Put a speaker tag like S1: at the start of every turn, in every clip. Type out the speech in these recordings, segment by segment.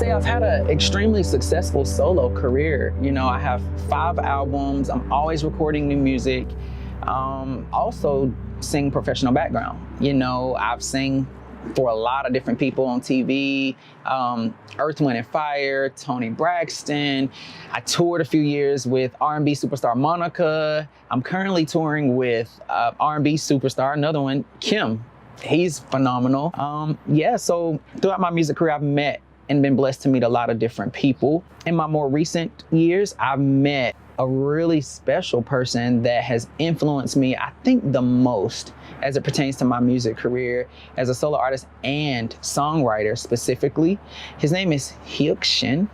S1: say I've had an extremely successful solo career. You know, I have 5 albums. I'm always recording new music. Also sing professional background. You know, I've sang for a lot of different people on TV, Earth, Wind & Fire, Toni Braxton. I toured a few years with R&B superstar Monica. I'm currently touring with R&B superstar, another one, Kim. He's phenomenal. Yeah, so throughout my music career, I've met and been blessed to meet a lot of different people. In my more recent years, I've met a really special person that has influenced me, I think, the most as it pertains to my music career as a solo artist and songwriter specifically. His name is Hyuk Shin.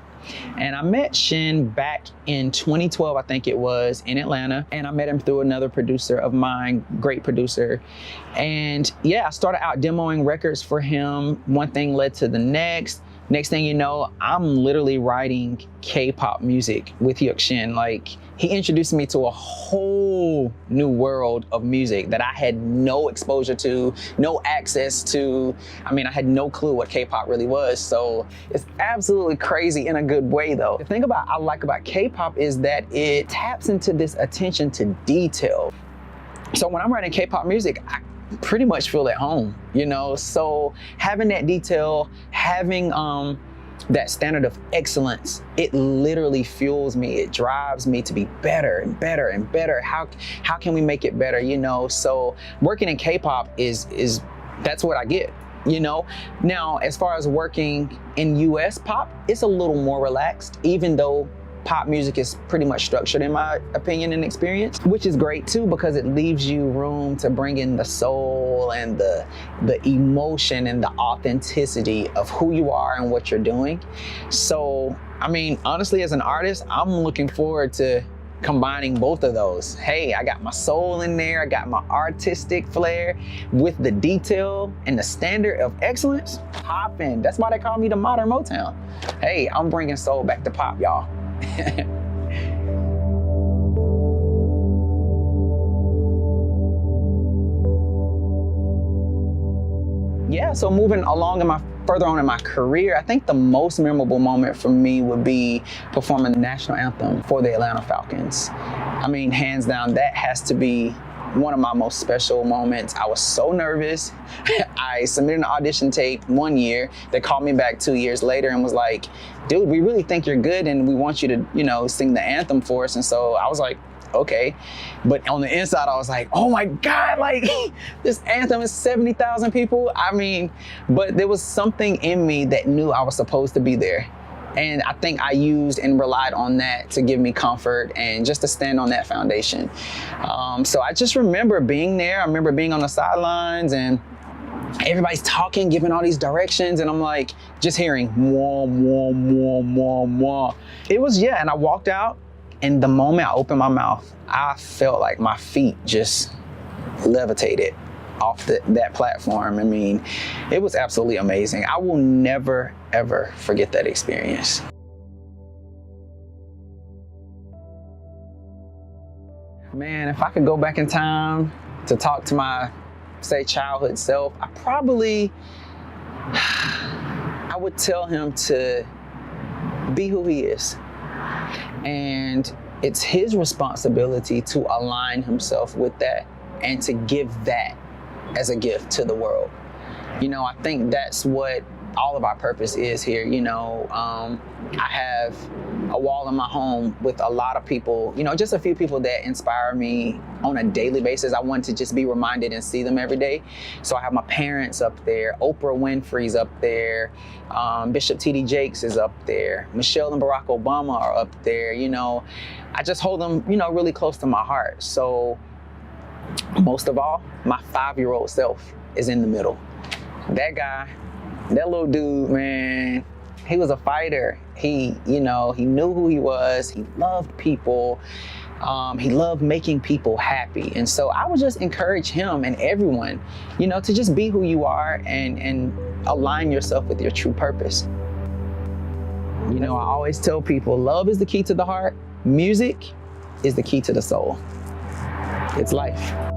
S1: And I met Shin back in 2012, I think it was, in Atlanta. And I met him through another producer of mine, great producer. And yeah, I started out demoing records for him. One thing led to the next. Next thing you know, I'm literally writing K-pop music with Hyuk Shin. Like, he introduced me to a whole new world of music that I had no exposure to, no access to. I mean, I had no clue what K-pop really was. So it's absolutely crazy in a good way though. The thing I like about K-pop is that it taps into this attention to detail. So when I'm writing K-pop music, I pretty much feel at home, you know? So having that detail, having that standard of excellence, it literally fuels me. It drives me to be better and better and better. How can we make it better, you know? So working in K-pop is that's what I get, you know? Now, as far as working in US pop, it's a little more relaxed, even though pop music is pretty much structured, in my opinion and experience, which is great too, because it leaves you room to bring in the soul and the emotion and the authenticity of who you are and what you're doing. So, I mean, honestly, as an artist, I'm looking forward to combining both of those. Hey, I got my soul in there, I got my artistic flair with the detail and the standard of excellence. Poppin'. That's why they call me the modern Motown. Hey, I'm bringing soul back to pop, y'all. Yeah, so moving along further on in my career, I think the most memorable moment for me would be performing the national anthem for the Atlanta Falcons. I mean, hands down, that has to be one of my most special moments. I was so nervous. I submitted an audition tape one year. They called me back 2 years later and was like, dude, we really think you're good and we want you to, you know, sing the anthem for us. And so I was like, okay. But on the inside, I was like, oh my God, like this anthem is 70,000 people. I mean, but there was something in me that knew I was supposed to be there. And I think I used and relied on that to give me comfort and just to stand on that foundation. So I just remember being there. I remember being on the sidelines and everybody's talking, giving all these directions. And I'm like, just hearing, wah, wah, wah, wah, wah. It was, yeah. And I walked out and the moment I opened my mouth, I felt like my feet just levitated off that platform. I mean, it was absolutely amazing. I will never, ever forget that experience. Man, if I could go back in time to talk to my, say, childhood self, I would tell him to be who he is. And it's his responsibility to align himself with that and to give that as a gift to the world. You know, I think that's what all of our purpose is here. You know, I have a wall in my home with a lot of people, you know, just a few people that inspire me on a daily basis. I want to just be reminded and see them every day. So I have my parents up there, Oprah Winfrey's up there, Bishop T.D. Jakes is up there, Michelle and Barack Obama are up there. You know, I just hold them, you know, really close to my heart. So most of all, my 5-year-old self is in the middle. That guy, that little dude, man, he was a fighter. He, you know, he knew who he was. He loved people. He loved making people happy. And so I would just encourage him and everyone, you know, to just be who you are and align yourself with your true purpose. You know, I always tell people, love is the key to the heart. Music is the key to the soul. It's life.